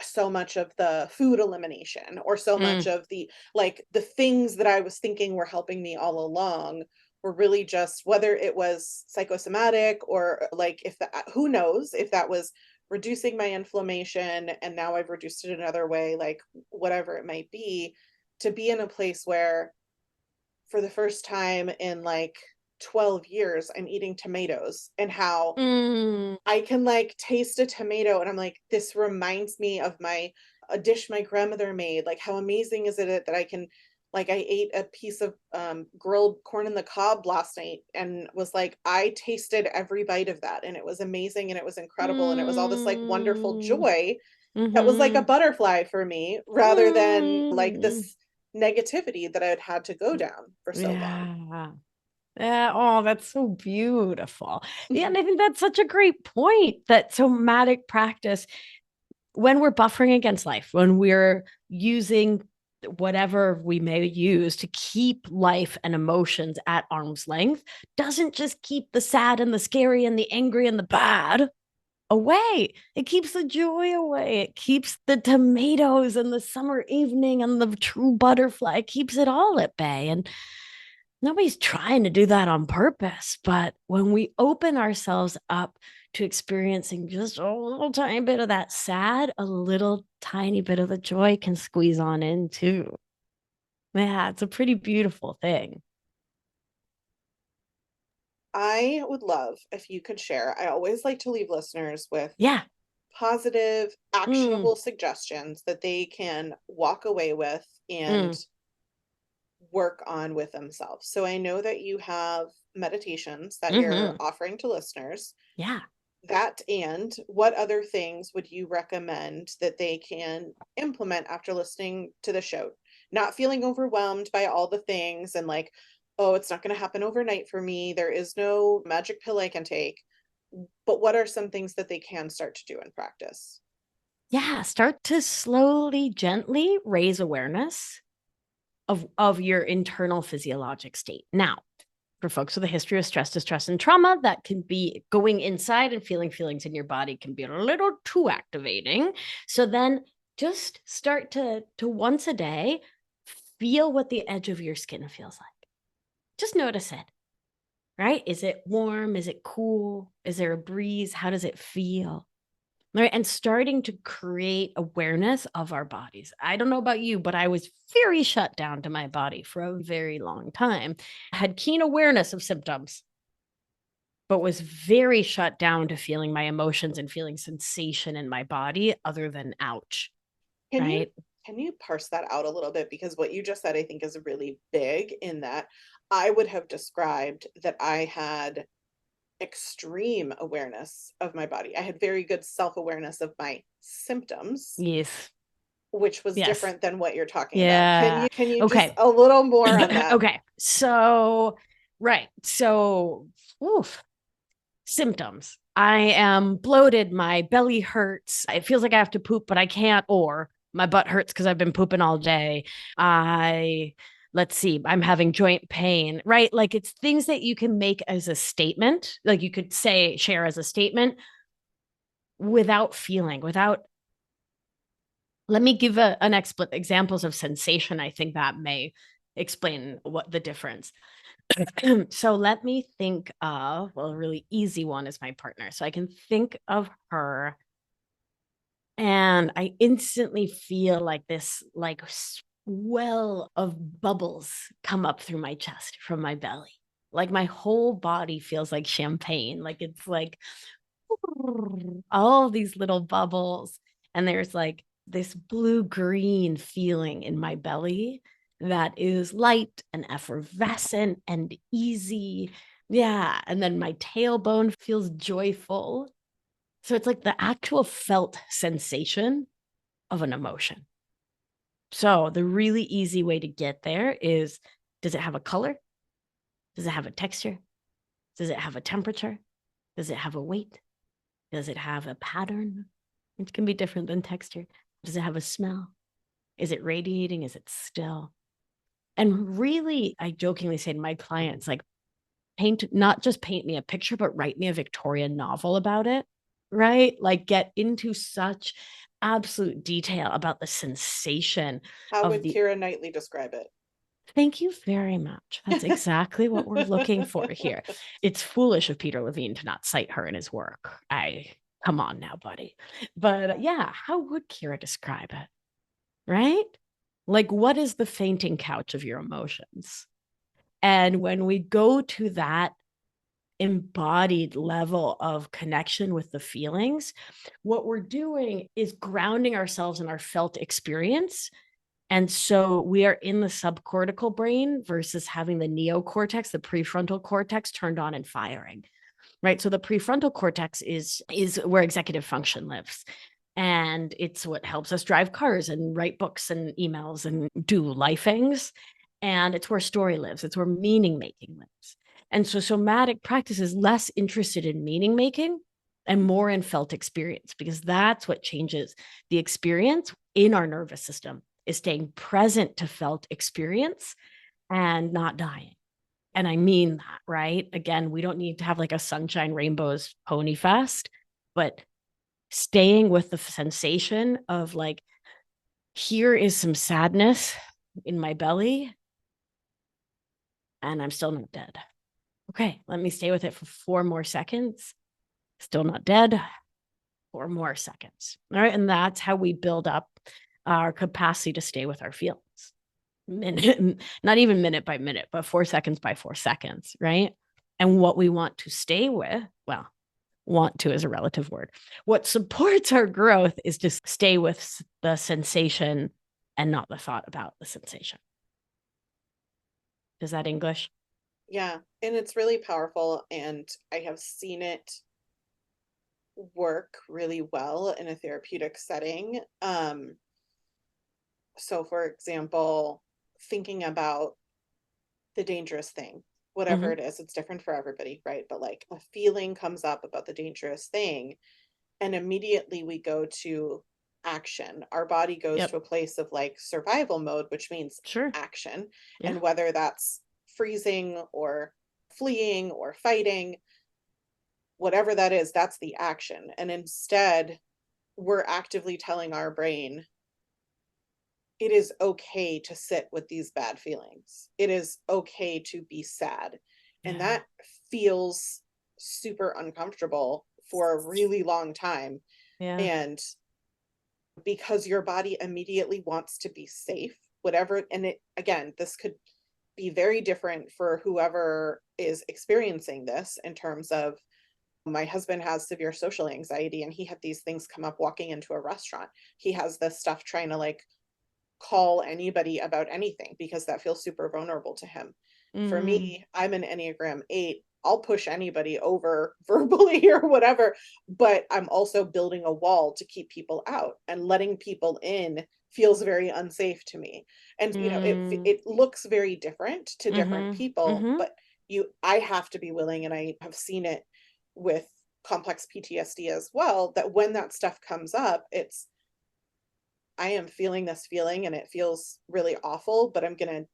so much of the food elimination or so much Mm. of the, like, the things that I was thinking were helping me all along were really just, whether it was psychosomatic or like, if that, who knows if that was reducing my inflammation and now I've reduced it another way, like whatever it might be, to be in a place where for the first time in like 12 years I'm eating tomatoes, and how Mm. I can like taste a tomato and I'm like, this reminds me of my a dish my grandmother made. Like, how amazing is it that I can, like, I ate a piece of grilled corn in the cob last night and was like, I tasted every bite of that and it was amazing and it was incredible and it was all this like wonderful Mm. joy that was like a Mm-hmm. butterfly for me, rather than like Mm. this negativity that I had had to go down for so long. Yeah. Yeah. Oh, that's so beautiful. Yeah. And I think that's such a great point that somatic practice, when we're buffering against life, when we're using whatever we may use to keep life and emotions at arm's length, doesn't just keep the sad and the scary and the angry and the bad away. It keeps the joy away. It keeps the tomatoes and the summer evening and the true butterfly. It keeps it all at bay. And nobody's trying to do that on purpose. But when we open ourselves up to experiencing just a little tiny bit of that sad, a little tiny bit of the joy can squeeze on in too. Yeah, it's a pretty beautiful thing. I would love if you could share. I always like to leave listeners with Yeah. positive, Mm, actionable suggestions that they can walk away with and mm, work on with themselves. So I know that you have meditations that you're hmm. offering to listeners. Yeah. That, and what other things would you recommend that they can implement after listening to the show? Not feeling overwhelmed by all the things and like, oh, it's not going to happen overnight for me. There is no magic pill I can take. But what are some things that they can start to do in practice? Yeah, start to slowly, gently raise awareness of your internal physiologic state. Now, for folks with a history of stress, distress, and trauma, that can be going inside and feeling feelings in your body can be a little too activating. So then just start to once a day feel what the edge of your skin feels like. Just notice it, right? Is it warm? Is it cool? Is there a breeze? How does it feel? Right. And starting to create awareness of our bodies. I don't know about you, but I was very shut down to my body for a very long time. I had keen awareness of symptoms, but was very shut down to feeling my emotions and feeling sensation in my body other than ouch. Can you Right. can you parse that out a little bit? Because what you just said, I think, is really big in that I would have described that I had extreme awareness of my body. I had very good self-awareness of my symptoms, Yes. which was Yes. different than what you're talking about. Yeah. Can you just Okay. a little more on that? Okay. So, right. So, oof. Symptoms. I am bloated, my belly hurts. It feels like I have to poop, but I can't, or my butt hurts because I've been pooping all day. I, let's see, I'm having joint pain, right? Like it's things that you can make as a statement, like you could say, share as a statement without feeling, without, let me give an examples of sensation. I think that may explain what the difference. So let me think of, well, a really easy one is my partner. So I can think of her and I instantly feel like this like swell of bubbles come up through my chest from my belly. Like my whole body feels like champagne. Like it's like all these little bubbles. And there's like this blue green feeling in my belly that is light and effervescent and easy. Yeah. And then my tailbone feels joyful. So it's like the actual felt sensation of an emotion. So the really easy way to get there is, does it have a color? Does it have a texture? Does it have a temperature? Does it have a weight? Does it have a pattern? It can be different than texture. Does it have a smell? Is it radiating? Is it still? And really, I jokingly say to my clients, like, not just paint me a picture, but write me a Victorian novel about it, right? Like, get into such absolute detail about the sensation How of would the. Kira Knightley describe it? Thank you very much. That's exactly what we're looking for here. It's foolish of Peter Levine to not cite her in his work. Come on now, buddy. But yeah, how would Kira describe it? Right? Like, what is the fainting couch of your emotions? And when we go to that embodied level of connection with the feelings, what we're doing is grounding ourselves in our felt experience. And so we are in the subcortical brain versus having the neocortex, the prefrontal cortex turned on and firing. Right. So the prefrontal cortex is where executive function lives. And it's what helps us drive cars and write books and emails and do life things. And it's where story lives. It's where meaning making lives. And so somatic practice is less interested in meaning making and more in felt experience, because that's what changes the experience in our nervous system, is staying present to felt experience and not dying. And I mean that, right? Again, we don't need to have like a sunshine rainbows pony fest, but staying with the sensation of like, here is some sadness in my belly and I'm still not dead. Okay, let me stay with it for 4 more seconds. Still not dead. 4 more seconds. All right. And that's how we build up our capacity to stay with our feelings. Minute, not even minute by minute, but 4 seconds by 4 seconds. Right. And what we want to stay with, well, want to is a relative word. What supports our growth is to stay with the sensation and not the thought about the sensation. Is that English? Yeah, and it's really powerful, and I have seen it work really well in a therapeutic setting. So for example, thinking about the dangerous thing, whatever Mhm. it is, it's different for everybody, right? But like a feeling comes up about the dangerous thing, and immediately we go to action. Our body goes to Yep. a place of like survival mode, which means Sure. action. Yeah. And whether that's freezing or fleeing or fighting, whatever that is, that's the action. And instead, we're actively telling our brain it is okay to sit with these bad feelings. It is okay to be sad. And Yeah. that feels super uncomfortable for a really long time. Yeah. And because your body immediately wants to be safe, whatever, and it, again, this could be very different for whoever is experiencing this in terms of my husband has severe social anxiety and he had these things come up walking into a restaurant. He has this stuff trying to like call anybody about anything because that feels super vulnerable to him. For Mm. me, I'm an Enneagram 8. I'll push anybody over verbally or whatever, but I'm also building a wall to keep people out, and letting people in feels very unsafe to me. And you know, Mm. it looks very different to different Mhm. people, Mhm. but I have to be willing, and I have seen it with complex PTSD as well, that when that stuff comes up, it's I am feeling this feeling and it feels really awful, but I'm going to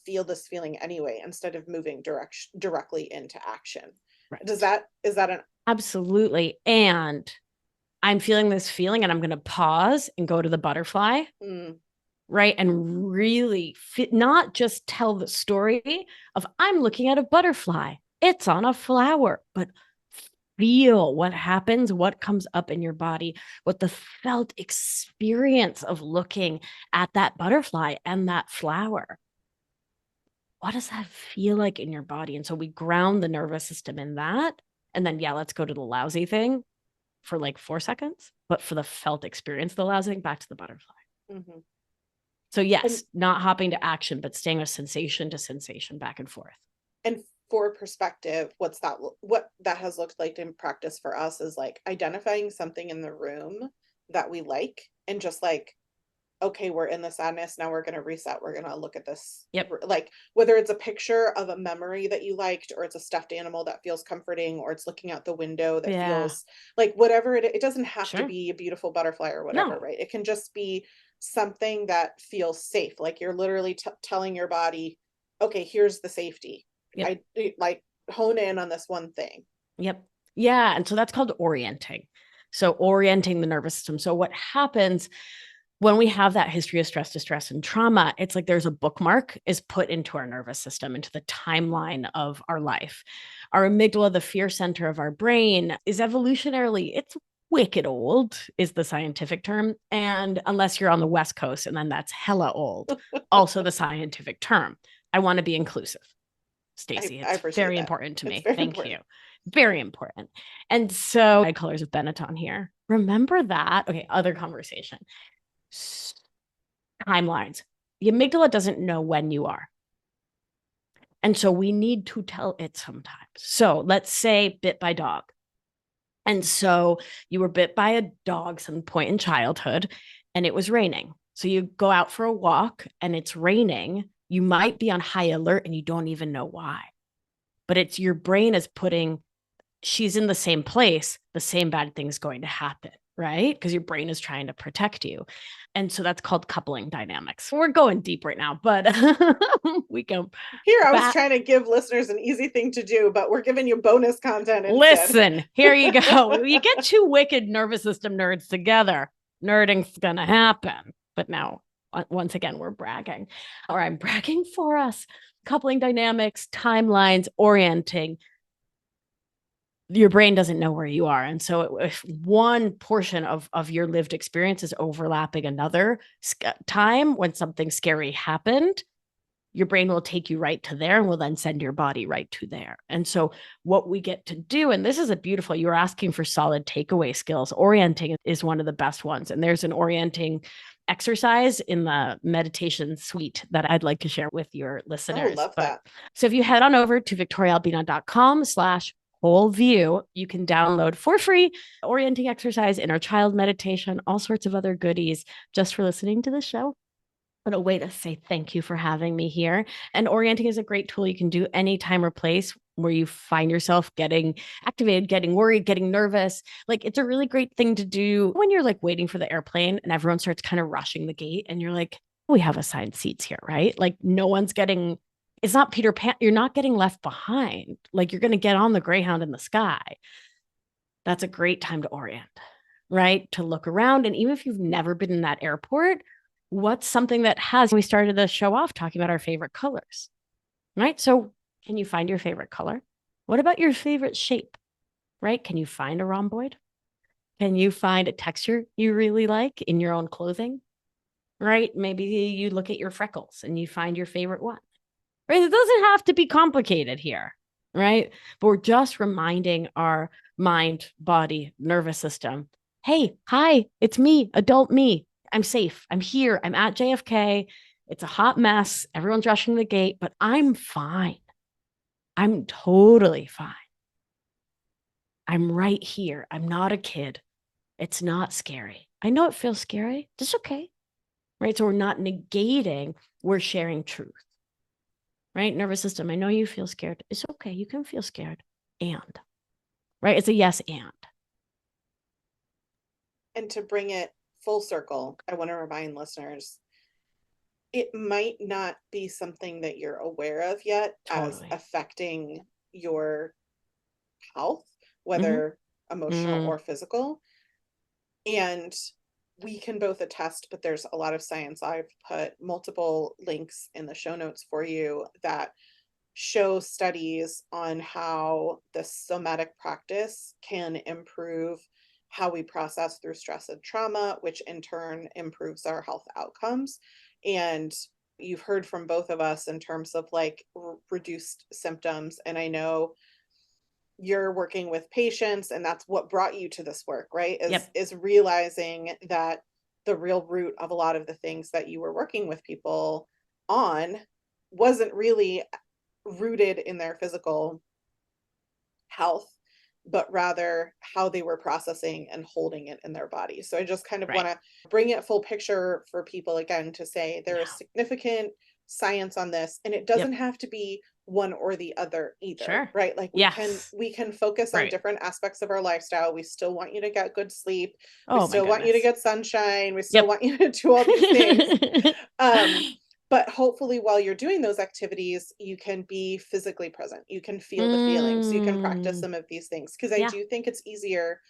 feel this feeling anyway instead of moving directly into action. Does Right. that is that an Absolutely. And I'm feeling this feeling and I'm going to pause and go to the butterfly, mm, right? And really not just tell the story of I'm looking at a butterfly, it's on a flower, but feel what happens, what comes up in your body, what the felt experience of looking at that butterfly and that flower. What does that feel like in your body? And so we ground the nervous system in that. And then, yeah, let's go to the lousy thing for like 4 seconds, but for the felt experience, the lousy thing, back to the butterfly. mhm. So, and yes, not hopping to action, but staying with sensation to sensation back and forth. and for perspective, what that has looked like in practice for us is like identifying something in the room that we like, and just like, okay, we're in the sadness. Now we're going to reset. We're going to look at this. Yep. Like, whether it's a picture of a memory that you liked, or it's a stuffed animal that feels comforting, or it's looking out the window that Yeah. feels like whatever it doesn't have to Sure. be a beautiful butterfly or whatever, No. right? It can just be something that feels safe. Like you're literally telling your body, okay, here's the safety. Yep. Like hone in on this one thing. Yep. Yeah. And so that's called orienting. So, orienting the nervous system. So, what happens when we have that history of stress, distress, and trauma, it's like there's a bookmark is put into our nervous system, into the timeline of our life. Our amygdala, the fear center of our brain, is evolutionarily, it's wicked old, is the scientific term. And unless you're on the West Coast, and then that's hella old, also the scientific term. I want to be inclusive. Stacy, I it's appreciate very that. important to It's me. very Thank you. important. Very important. And so, my colors of Benetton here. Remember that. Okay, other conversation. Timelines. The amygdala doesn't know when you are. And so we need to tell it sometimes. So let's say bit by dog. And so you were bit by a dog some point in childhood and it was raining. So you go out for a walk and it's raining. You might be on high alert and you don't even know why. But it's your brain is putting she's in the same place, the same bad thing is going to happen, right? Because your brain is trying to protect you. And so that's called coupling dynamics. We're going deep right now, but we go Here, I was back. trying to give listeners an easy thing to do, but we're giving you bonus content instead. Listen, here you go. You get two wicked nervous system nerds together, nerding's going to happen. But now, once again, we're bragging, or I'm bragging for us. Coupling dynamics, timelines, orienting, your brain doesn't know where you are. And so if one portion of your lived experience is overlapping another time when something scary happened, your brain will take you right to there and will then send your body right to there. And so what we get to do, and this is a beautiful, you're asking for solid takeaway skills. Orienting is one of the best ones. And there's an orienting exercise in the meditation suite that I'd like to share with your Oh, listeners. love But that. so if you head on over to victoriaalbina.com/orienting, Whole View. You can download for free orienting exercise, inner child meditation, all sorts of other goodies just for listening to the show. But a way to say thank you for having me here. And orienting is a great tool you can do anytime or place where you find yourself getting activated, getting worried, getting nervous. Like, it's a really great thing to do when you're like waiting for the airplane and everyone starts kind of rushing the gate and you're like, we have assigned seats here, right? Like, no one's getting, it's not Peter Pan. You're not getting left behind. Like, you're going to get on the Greyhound in the sky. That's a great time to orient, right? To look around. And even if you've never been in that airport, what's something that has, we started the show off talking about our favorite colors, right? So can you find your favorite color? What about your favorite shape, right? Can you find a rhomboid? Can you find a texture you really like in your own clothing, right? Maybe you look at your freckles and you find your favorite one, right? It doesn't have to be complicated here, right? But we're just reminding our mind, body, nervous system, hey, hi, it's me, adult me. I'm safe. I'm here. I'm at JFK. It's a hot mess. Everyone's rushing the gate, but I'm fine. I'm totally fine. I'm right here. I'm not a kid. It's not scary. I know it feels scary. It's okay. Right. So we're not negating, we're sharing truth. Right. Nervous system. I know you feel scared. It's okay. You can feel scared. And right. It's a yes and. And to bring it full circle, I want to remind listeners it might not be something that you're aware of yet as Totally. affecting your health, Mm-hmm. whether emotional Mm, or physical. And we can both attest, but there's a lot of science. I've put multiple links in the show notes for you that show studies on how the somatic practice can improve how we process through stress and trauma, which in turn improves our health outcomes. And you've heard from both of us in terms of like reduced symptoms. And I know you're working with patients and that's what brought you to this work, right? yep. Is realizing that the real root of a lot of the things that you were working with people on wasn't really rooted in their physical health, but rather how they were processing and holding it in their body. So I just kind of want Right. to bring it full picture for people again to say there is Yeah. significant science on this and it doesn't Yep. have to be one or the other either, Sure. right? Like Yes. we can focus on Right. different aspects of our lifestyle. We still want you to get good sleep. We Oh my still want you to goodness. get sunshine. We still Yep. want you to do all these things. Um, but hopefully while you're doing those activities, you can be physically present. You can feel the feelings. You can practice Mm, some of these things. Because I yeah. do think it's easier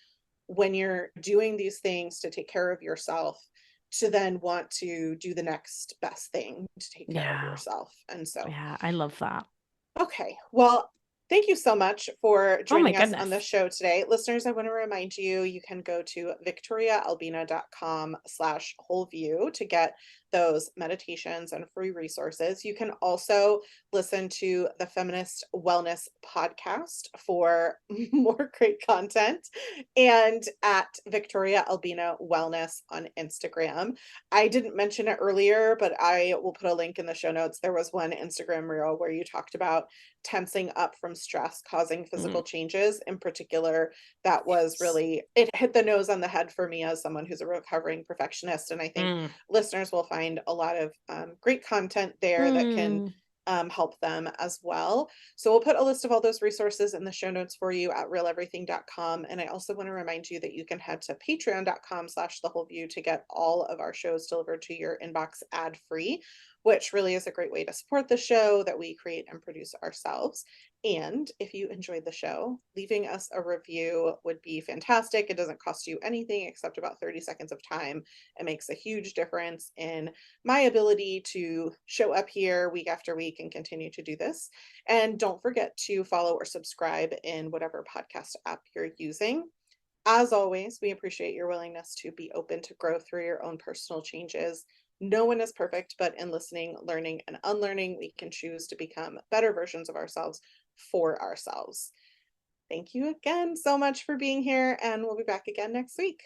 when you're doing these things to take care of yourself to then want to do the next best thing to take care of Yeah. yourself. And so Yeah. I love that. okay. Well, thank you so much for Oh my joining us on the goodness. show today. Listeners, I want to remind you, you can go to victoriaalbina.com/whole view to get those meditations and free resources. You can also listen to the Feminist Wellness podcast for more great content and at Victoria Albina Wellness on Instagram. I didn't mention it earlier, but I will put a link in the show notes. There was one Instagram reel where you talked about tensing up from stress causing Mm, physical changes. In particular, that was yes. really, it hit the nose on the head for me as someone who's a recovering perfectionist. And I think Mm, listeners will find a lot of great content there that can mm. help them as well. So we'll put a list of all those resources in the show notes for you at realeverything.com. And I also want to remind you that you can head to patreon.com/the whole view to get all of our shows delivered to your inbox ad free, which really is a great way to support the show that we create and produce ourselves. And if you enjoyed the show, leaving us a review would be fantastic. It doesn't cost you anything except about 30 seconds of time. It makes a huge difference in my ability to show up here week after week and continue to do this. And don't forget to follow or subscribe in whatever podcast app you're using. As always, we appreciate your willingness to be open to grow through your own personal changes. No one is perfect, but in listening, learning, and unlearning, we can choose to become better versions of ourselves for ourselves. Thank you again so much for being here, and we'll be back again next week.